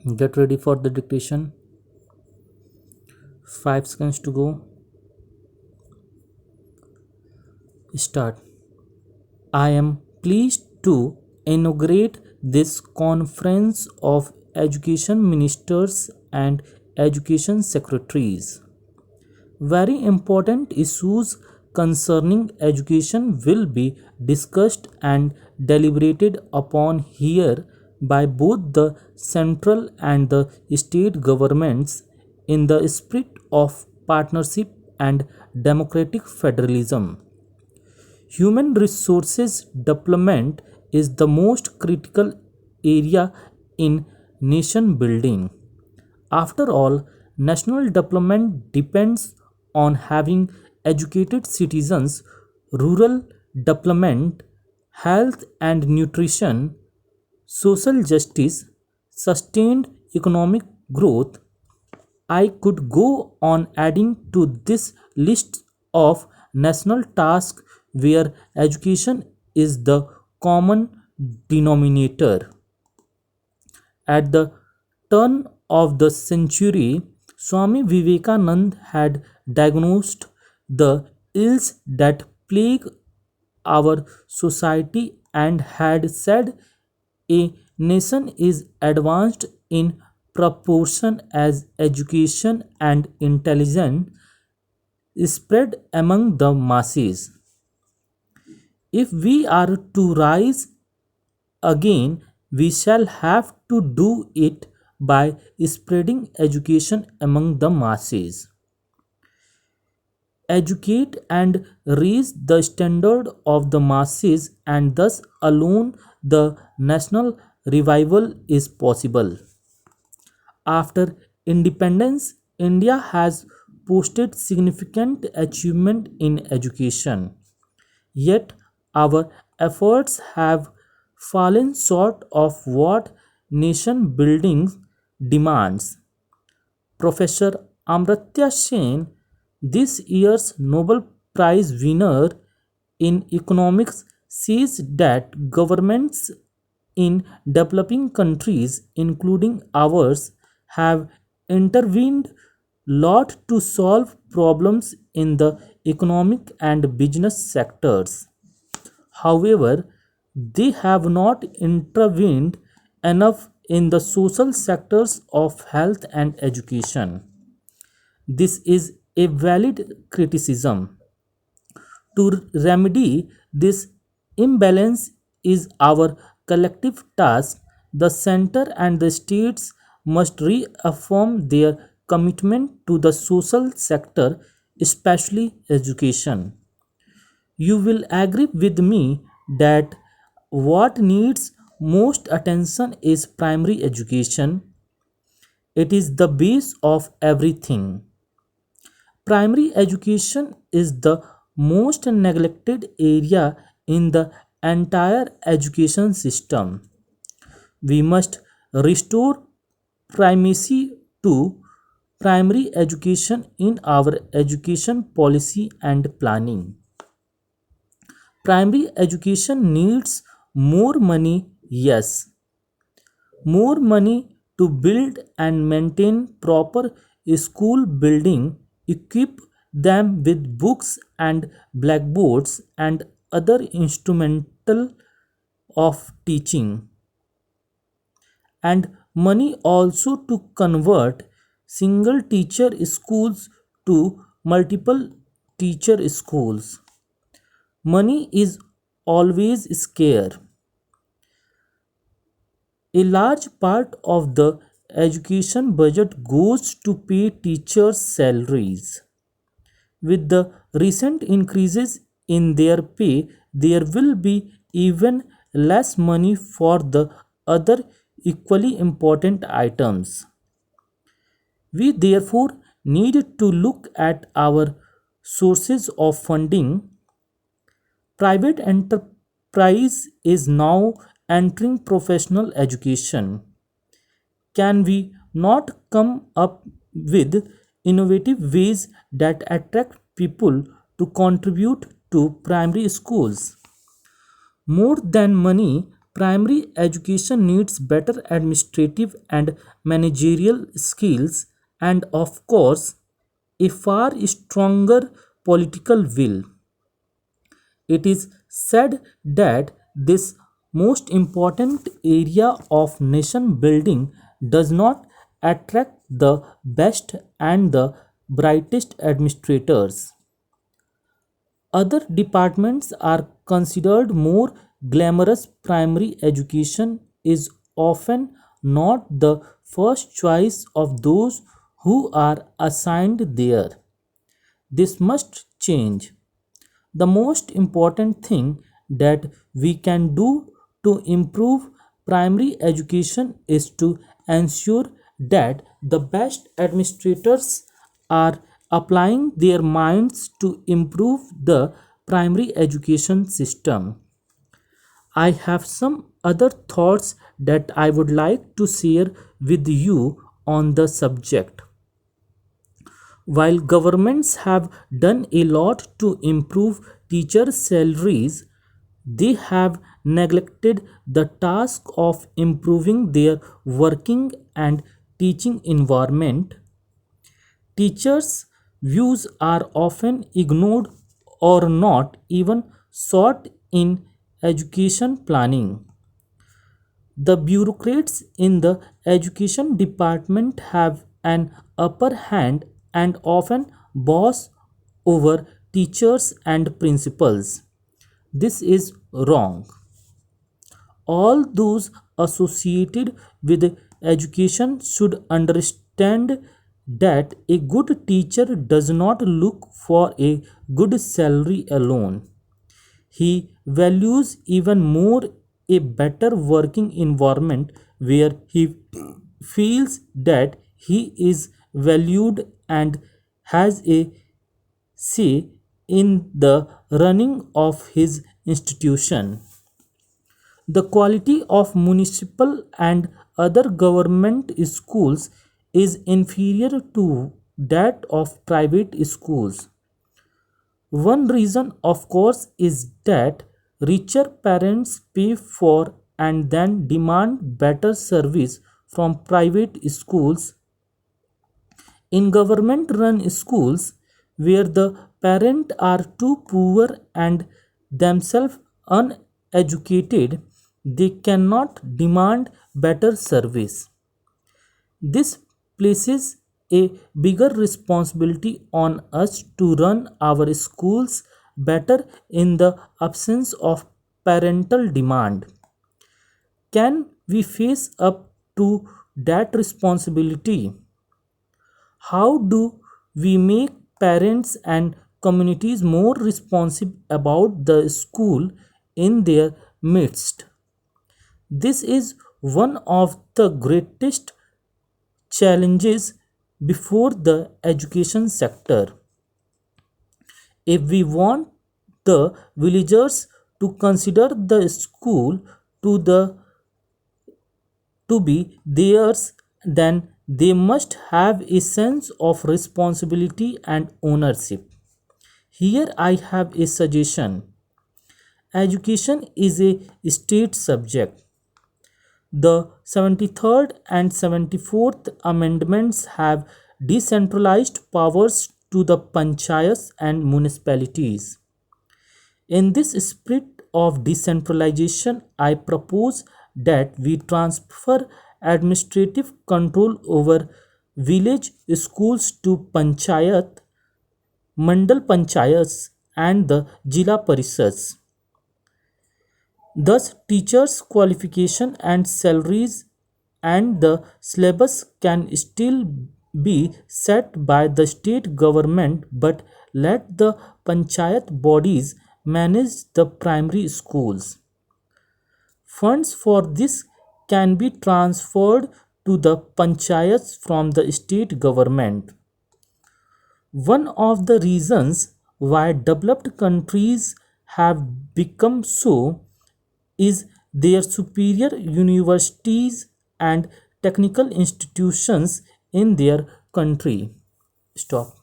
Get ready for the dictation. 5 seconds to go. Start. I am pleased to inaugurate this conference of education ministers and education secretaries. Very important issues concerning education will be discussed and deliberated upon here by both the central and the state governments in the spirit of partnership and democratic federalism. Human resources development is the most critical area in nation building. After all, national development depends on having educated citizens, rural development, health and nutrition, social justice, sustained economic growth. I could go on adding to this list of national tasks where education is the common denominator. At the turn of the century, Swami Vivekananda had diagnosed the ills that plague our society and had said a nation is advanced in proportion as education and intelligence spread among the masses. If we are to rise again, we shall have to do it by spreading education among the masses. Educate and raise the standard of the masses, and thus alone the national revival is possible. After independence, India has posted significant achievement in education. Yet our efforts have fallen short of what nation building demands. Professor Amartya Sen, this year's Nobel Prize winner in economics, says that governments in developing countries, including ours, have intervened lot to solve problems in the economic and business sectors. However, they have not intervened enough in the social sectors of health and education. This is a valid criticism. To remedy this imbalance is our collective task. The center and the states must reaffirm their commitment to the social sector, especially education. You will agree with me that what needs most attention is primary education. It is the base of everything. Primary education is the most neglected area in the entire education system. We must restore primacy to primary education in our education policy and planning. Primary education needs more money, yes, more money to build and maintain proper school building, equip them with books and blackboards and other instrumental of teaching, and money also to convert single teacher schools to multiple teacher schools. Money is always scarce. A large part of the education budget goes to pay teachers' salaries. With the recent increases in their pay, there will be even less money for the other equally important items. We therefore need to look at our sources of funding. Private enterprise is now entering professional education. Can we not come up with innovative ways that attract people to contribute to primary schools? More than money, Primary education needs better administrative and managerial skills, and, of course, a far stronger political will. It is said that this most important area of nation building does not attract the best and the brightest administrators. Other departments are considered more glamorous. Primary education is often not the first choice of those who are assigned there. This must change. The most important thing that we can do to improve primary education is to ensure that the best administrators are applying their minds to improve the primary education system. I have some other thoughts that I would like to share with you on the subject. While governments have done a lot to improve teachers' salaries, they have neglected the task of improving their working and teaching environment. Teachers' views are often ignored or not even sought in education planning. The bureaucrats in the education department have an upper hand and often boss over teachers and principals. This is wrong. All those associated with education should understand that a good teacher does not look for a good salary alone. He values even more a better working environment where he feels that he is valued and has a say in the running of his institution. The quality of municipal and other government schools is inferior to that of private schools. One reason, of course, is that richer parents pay for and then demand better service from private schools. In government run schools, where the parents are too poor and themselves uneducated, they cannot demand better service. This places a bigger responsibility on us to run our schools better in the absence of parental demand. Can we face up to that responsibility? How do we make parents and communities more responsive about the school in their midst? This is one of the greatest challenges before the education sector. If we want the villagers to consider the school to the to be theirs, then they must have a sense of responsibility and ownership. Here I have a suggestion. Education is a state subject. The 73rd and 74th amendments have decentralized powers to the panchayats and municipalities. In this spirit of decentralization, I propose that we transfer administrative control over village schools to panchayat, mandal panchayats, and the Jila Parishads. Thus, teachers' qualification and salaries and the syllabus can still be set by the state government, but let the panchayat bodies manage the primary schools. Funds for this can be transferred to the panchayats from the state government. One of the reasons why developed countries have become so is their superior universities and technical institutions in their country. Stop.